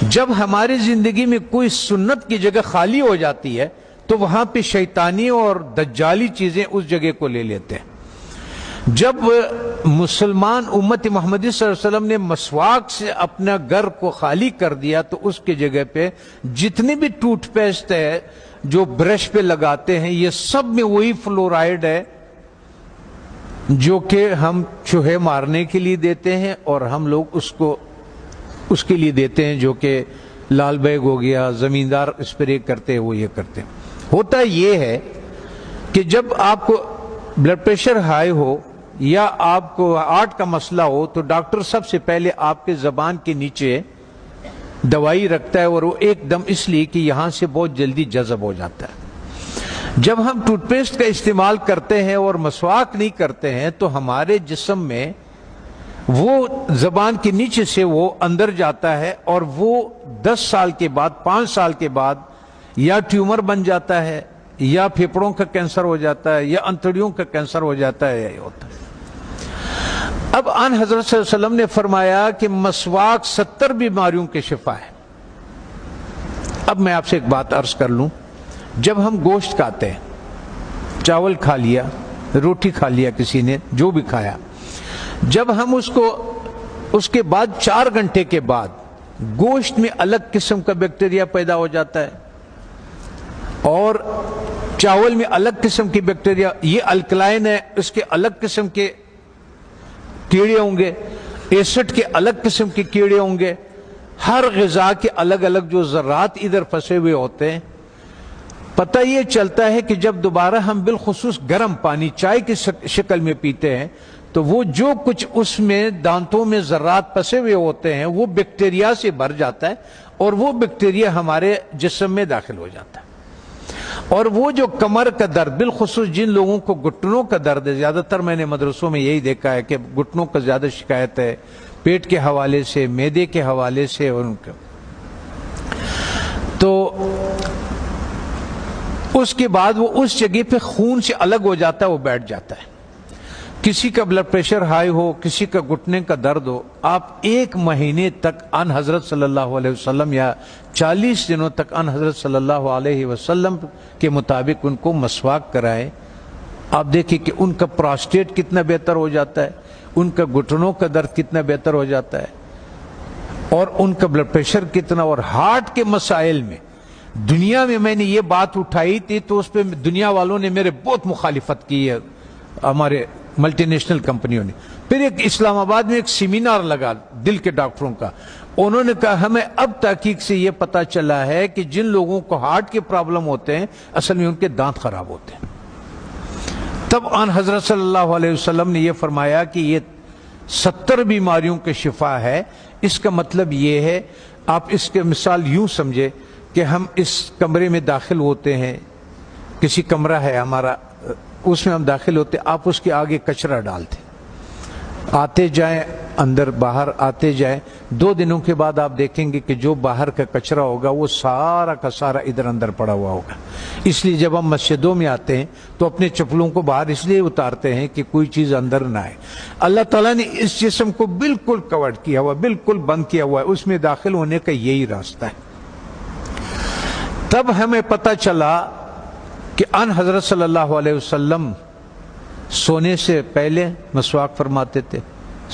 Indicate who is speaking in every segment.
Speaker 1: جب ہماری زندگی میں کوئی سنت کی جگہ خالی ہو جاتی ہے تو وہاں پہ شیطانی اور دجالی چیزیں اس جگہ کو لے لیتے ہیں۔ جب مسلمان امت محمدی صلی اللہ علیہ وسلم نے مسواک سے اپنا گھر کو خالی کر دیا تو اس کی جگہ پہ جتنے بھی ٹوتھ پیسٹ ہے جو برش پہ لگاتے ہیں یہ سب میں وہی فلورائڈ ہے جو کہ ہم چوہے مارنے کے لیے دیتے ہیں، اور ہم لوگ اس کے لیے دیتے ہیں جو کہ لال بیگ ہو گیا، زمیندار اسپرے کرتے ہیں وہ یہ کرتے ہیں۔ ہوتا یہ ہے کہ جب آپ کو بلڈ پریشر ہائی ہو یا آپ کو ہارٹ کا مسئلہ ہو تو ڈاکٹر سب سے پہلے آپ کے زبان کے نیچے دوائی رکھتا ہے، اور وہ ایک دم اس لیے کہ یہاں سے بہت جلدی جذب ہو جاتا ہے۔ جب ہم ٹوتھ پیسٹ کا استعمال کرتے ہیں اور مسواک نہیں کرتے ہیں تو ہمارے جسم میں وہ زبان کے نیچے سے وہ اندر جاتا ہے، اور وہ 10 سال کے بعد 5 سال کے بعد یا ٹیومر بن جاتا ہے یا پھیپھڑوں کا کینسر ہو جاتا ہے یا انتڑیوں کا کینسر ہو جاتا ہے، یہ ہوتا ہے۔ اب آن حضرت صلی اللہ علیہ وسلم نے فرمایا کہ مسواک 70 بیماریوں کے شفا ہے۔ اب میں آپ سے ایک بات عرض کر لوں، جب ہم گوشت کھاتے ہیں، چاول کھا لیا، روٹی کھا لیا، کسی نے جو بھی کھایا، جب ہم اس کے بعد 4 گھنٹے کے بعد گوشت میں الگ قسم کا بیکٹیریا پیدا ہو جاتا ہے اور چاول میں الگ قسم کی بیکٹیریا، یہ الکلائن ہے، اس کے الگ قسم کے کیڑے ہوں گے، ایسڈ کے الگ قسم کے کیڑے ہوں گے، ہر غذا کے الگ الگ جو ذرات ادھر پھنسے ہوئے ہوتے ہیں۔ پتہ یہ چلتا ہے کہ جب دوبارہ ہم بالخصوص گرم پانی چائے کی شکل میں پیتے ہیں تو وہ جو کچھ اس میں دانتوں میں ذرات پھنسے ہوئے ہوتے ہیں وہ بیکٹیریا سے بھر جاتا ہے، اور وہ بیکٹیریا ہمارے جسم میں داخل ہو جاتا ہے۔ اور وہ جو کمر کا درد، بالخصوص جن لوگوں کو گھٹنوں کا درد ہے، زیادہ تر میں نے مدرسوں میں یہی دیکھا ہے کہ گھٹنوں کا زیادہ شکایت ہے، پیٹ کے حوالے سے، معدے کے حوالے سے، اور ان کا تو اس کے بعد وہ اس جگہ پہ خون سے الگ ہو جاتا ہے، وہ بیٹھ جاتا ہے۔ کسی کا بلڈ پریشر ہائی ہو، کسی کا گھٹنے کا درد ہو، آپ 1 مہینے تک ان حضرت صلی اللہ علیہ وسلم یا 40 دنوں تک ان حضرت صلی اللہ علیہ وسلم کے مطابق ان کو مسواک کرائیں۔ آپ دیکھیں کہ ان کا پراسٹیٹ کتنا بہتر ہو جاتا ہے، ان کا گھٹنوں کا درد کتنا بہتر ہو جاتا ہے، اور ان کا بلڈ پریشر کتنا، اور ہارٹ کے مسائل میں دنیا میں نے یہ بات اٹھائی تھی تو اس پہ دنیا والوں نے میرے بہت مخالفت کی ہے، ہمارے ملٹی نیشنل کمپنیوں نے۔ پھر ایک اسلام آباد میں ایک سیمینار لگا دل کے ڈاکٹروں کا، انہوں نے کہا ہمیں اب تحقیق سے یہ پتا چلا ہے کہ جن لوگوں کو ہارٹ کے پرابلم ہوتے ہیں اصل میں ان کے دانت خراب ہوتے ہیں۔ تب آن حضرت صلی اللہ علیہ وسلم نے یہ فرمایا کہ یہ 70 بیماریوں کے شفا ہے۔ اس کا مطلب یہ ہے، آپ اس کے مثال یوں سمجھے کہ ہم اس کمرے میں داخل ہوتے ہیں، کسی کمرہ ہے ہمارا، اس میں ہم داخل ہوتے، آپ اس کے آگے کچرا ڈالتے، آتے جائیں اندر باہر آتے جائیں، 2 دنوں کے بعد آپ دیکھیں گے کہ جو باہر کا کچرا ہوگا وہ سارا کا سارا ادھر اندر پڑا ہوا ہوگا۔ اس لیے جب ہم مسجدوں میں آتے ہیں تو اپنے چپلوں کو باہر اس لیے اتارتے ہیں کہ کوئی چیز اندر نہ آئے۔ اللہ تعالیٰ نے اس جسم کو بالکل کور کیا ہوا، بالکل بند کیا ہوا ہے، اس میں داخل ہونے کا یہی راستہ ہے۔ تب ہمیں پتہ چلا کہ ان حضرت صلی اللہ علیہ وسلم سونے سے پہلے مسواک فرماتے تھے،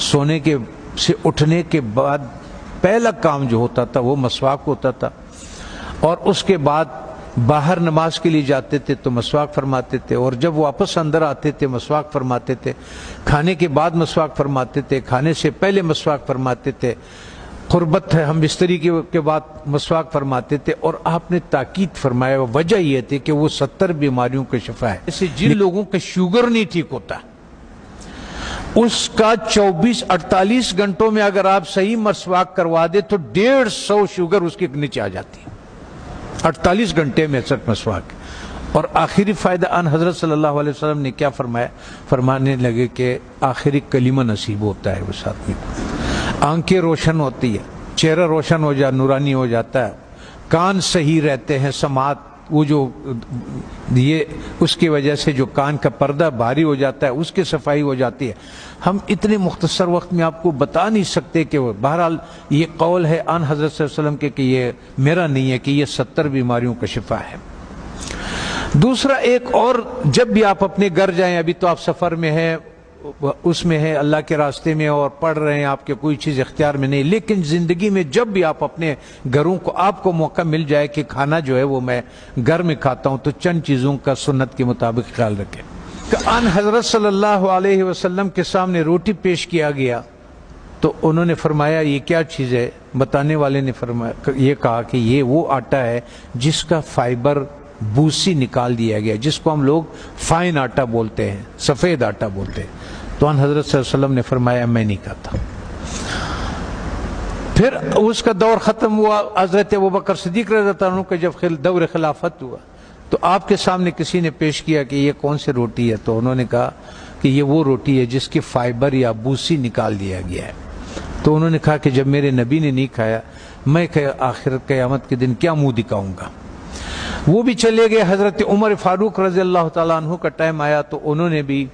Speaker 1: سونے کے سے اٹھنے کے بعد پہلا کام جو ہوتا تھا وہ مسواک ہوتا تھا، اور اس کے بعد باہر نماز کے لیے جاتے تھے تو مسواک فرماتے تھے، اور جب واپس اندر آتے تھے مسواک فرماتے تھے، کھانے کے بعد مسواک فرماتے تھے، کھانے سے پہلے مسواک فرماتے تھے، قربت ہے ہم بستری کے بعد مسواک فرماتے تھے۔ اور آپ نے تاکید فرمایا، وجہ یہ تھی کہ وہ 70 بیماریوں کا شفا ہے۔ جیسے جن لوگوں کا شوگر نہیں ٹھیک ہوتا اس کا 24-48 گھنٹوں میں اگر آپ صحیح مسواک کروا دے تو 150 شوگر اس کے نیچے آ جاتی ہے، 48 گھنٹے میں صرف مسواک۔ اور آخری فائدہ ان حضرت صلی اللہ علیہ وسلم نے کیا فرمایا؟ فرمانے لگے کہ آخری کلمہ نصیب ہوتا ہے اس آدمی کو، آنکھیں روشن ہوتی ہے، چہرہ روشن ہو جاتا، نورانی ہو جاتا ہے، کان صحیح رہتے ہیں، سماعت وہ جو یہ اس کی وجہ سے جو کان کا پردہ بھاری ہو جاتا ہے اس کی صفائی ہو جاتی ہے. ہم اتنے مختصر وقت میں آپ کو بتا نہیں سکتے کہ وہ بہرحال یہ قول ہے آن حضرت صلی اللہ علیہ وسلم کے کہ یہ میرا نہیں ہے کہ یہ 70 بیماریوں کا شفا ہے. دوسرا ایک اور، جب بھی آپ اپنے گھر جائیں، ابھی تو آپ سفر میں ہیں، اس میں ہے اللہ کے راستے میں اور پڑھ رہے ہیں، آپ کے کوئی چیز اختیار میں نہیں، لیکن زندگی میں جب بھی آپ اپنے گھروں کو آپ کو موقع مل جائے کہ کھانا جو ہے وہ میں گھر میں کھاتا ہوں، تو چند چیزوں کا سنت کے مطابق خیال رکھیں. کہ ان حضرت صلی اللہ علیہ وسلم کے سامنے روٹی پیش کیا گیا تو انہوں نے فرمایا یہ کیا چیز ہے؟ بتانے والے نے فرمایا، یہ کہا کہ یہ وہ آٹا ہے جس کا فائبر بوسی نکال دیا گیا، جس کو ہم لوگ فائن آٹا بولتے ہیں، سفید آٹا بولتے ہیں. تو ان حضرت صلی اللہ علیہ وسلم نے فرمایا میں نہیں کھاتا. پھر اس کا دور ختم ہوا. حضرت ابوبکر صدیق رضی اللہ عنہ کا جب دور خلافت ہوا تو آپ کے سامنے کسی نے پیش کیا کہ یہ کون سی روٹی ہے؟ تو انہوں نے کہا کہ یہ وہ روٹی ہے جس کی فائبر یا بوسی نکال دیا گیا ہے. تو انہوں نے کہا کہ جب میرے نبی نے نہیں کھایا، میں آخرت قیامت کے دن کیا منہ دکھاؤں گا؟ وہ بھی چلے گئے. حضرت عمر فاروق رضی اللہ تعالیٰ عنہ کا ٹائم آیا تو انہوں نے بھی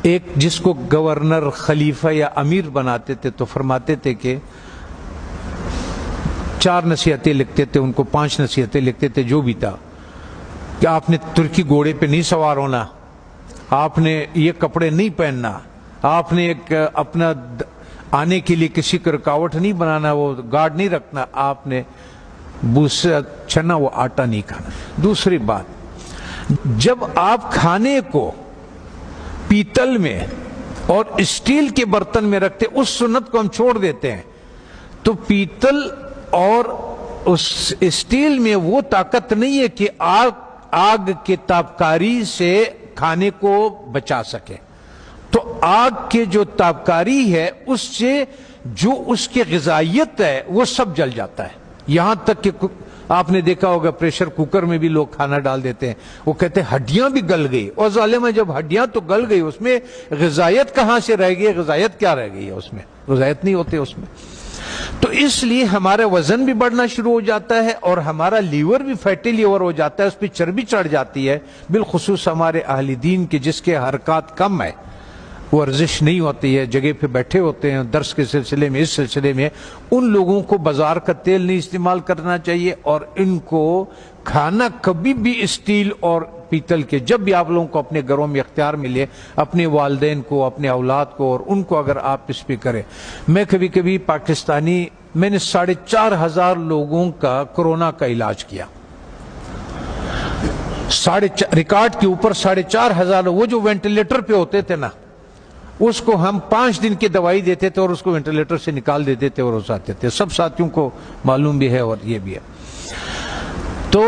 Speaker 1: ایک جس کو گورنر، خلیفہ یا امیر بناتے تھے تو فرماتے تھے کہ 4 نصیحتیں لکھتے تھے، ان کو 5 نصیحتیں لکھتے تھے، جو بھی تھا کہ آپ نے ترکی گھوڑے پہ نہیں سوار ہونا، آپ نے یہ کپڑے نہیں پہننا، آپ نے ایک اپنا آنے کے لیے کسی کو رکاوٹ نہیں بنانا، وہ گارڈ نہیں رکھنا، آپ نے بوسا چھنا وہ آٹا نہیں کھانا. دوسری بات، جب آپ کھانے کو پیتل میں اور اسٹیل کے برتن میں رکھتے، اس سنت کو ہم چھوڑ دیتے ہیں. تو پیتل اور اس اسٹیل میں وہ طاقت نہیں ہے کہ آگ کے تابکاری سے کھانے کو بچا سکے. تو آگ کے جو تابکاری ہے اس سے جو اس کی غذائیت ہے وہ سب جل جاتا ہے. یہاں تک کہ آپ نے دیکھا ہوگا پریشر کوکر میں بھی لوگ کھانا ڈال دیتے ہیں، وہ کہتے ہیں ہڈیاں بھی گل گئی. اور ظالم ہے، جب ہڈیاں تو گل گئی اس میں غذائیت کہاں سے رہ گئی؟ غذائیت کیا رہ گئی ہے اس میں؟ غذائیت نہیں ہوتے اس میں. تو اس لیے ہمارا وزن بھی بڑھنا شروع ہو جاتا ہے اور ہمارا لیور بھی فیٹی لیور ہو جاتا ہے، اس پہ چربی چڑھ جاتی ہے. بالخصوص ہمارے اہل دین کے جس کے حرکات کم ہے، ورزش نہیں ہوتی ہے، جگہ پہ بیٹھے ہوتے ہیں درس کے سلسلے میں، اس سلسلے میں، ان لوگوں کو بازار کا تیل نہیں استعمال کرنا چاہیے. اور ان کو کھانا کبھی بھی اسٹیل اور پیتل کے، جب بھی آپ لوگوں کو اپنے گھروں میں اختیار ملے، اپنے والدین کو، اپنے اولاد کو اور ان کو اگر آپ اس پہ کریں. میں کبھی کبھی پاکستانی، میں نے 4,500 لوگوں کا کورونا کا علاج کیا، ریکارڈ کے اوپر 4,500. وہ جو وینٹیلیٹر پہ ہوتے تھے نا، اس کو ہم 5 دن کی دوائی دیتے تھے اور اس کو وینٹیلیٹر سے نکال دیتے تھے اور اس آتے تھے. سب ساتھیوں کو معلوم بھی ہے اور یہ بھی ہے. تو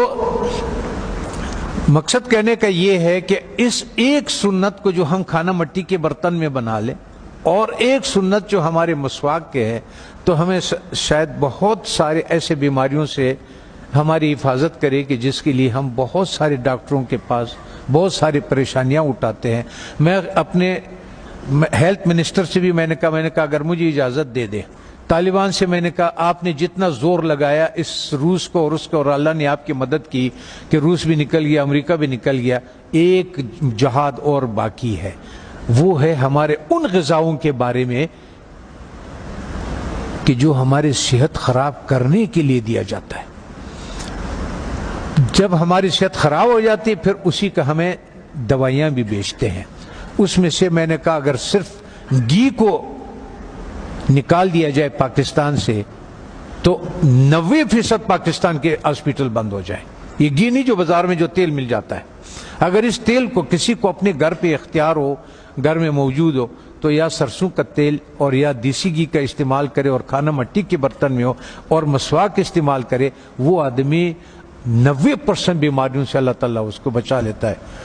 Speaker 1: مقصد کہنے کا یہ ہے کہ اس ایک سنت کو جو ہم کھانا مٹی کے برتن میں بنا لیں، اور ایک سنت جو ہمارے مسواک کے ہے، تو ہمیں شاید بہت سارے ایسے بیماریوں سے ہماری حفاظت کرے کہ جس کے لیے ہم بہت سارے ڈاکٹروں کے پاس بہت ساری پریشانیاں اٹھاتے ہیں. میں اپنے ہیلتھ منسٹر سے بھی میں نے کہا اگر مجھے اجازت دے دے، طالبان سے میں نے کہا آپ نے جتنا زور لگایا اس روس کو اور اس کو، اور اللہ نے آپ کی مدد کی کہ روس بھی نکل گیا، امریکہ بھی نکل گیا، ایک جہاد اور باقی ہے. وہ ہے ہمارے ان غذاؤں کے بارے میں کہ جو ہماری صحت خراب کرنے کے لیے دیا جاتا ہے. جب ہماری صحت خراب ہو جاتی ہے پھر اسی کا ہمیں دوائیاں بھی بیچتے ہیں. اس میں سے میں نے کہا اگر صرف گھی کو نکال دیا جائے پاکستان سے تو 90% پاکستان کے ہاسپٹل بند ہو جائیں. یہ گھی نہیں جو بازار میں جو تیل مل جاتا ہے. اگر اس تیل کو کسی کو اپنے گھر پہ اختیار ہو، گھر میں موجود ہو، تو یا سرسوں کا تیل اور یا دیسی گھی کا استعمال کرے اور کھانا مٹی کے برتن میں ہو اور مسواک استعمال کرے. وہ آدمی 90% بیماریوں سے اللہ تعالیٰ اس کو بچا لیتا ہے.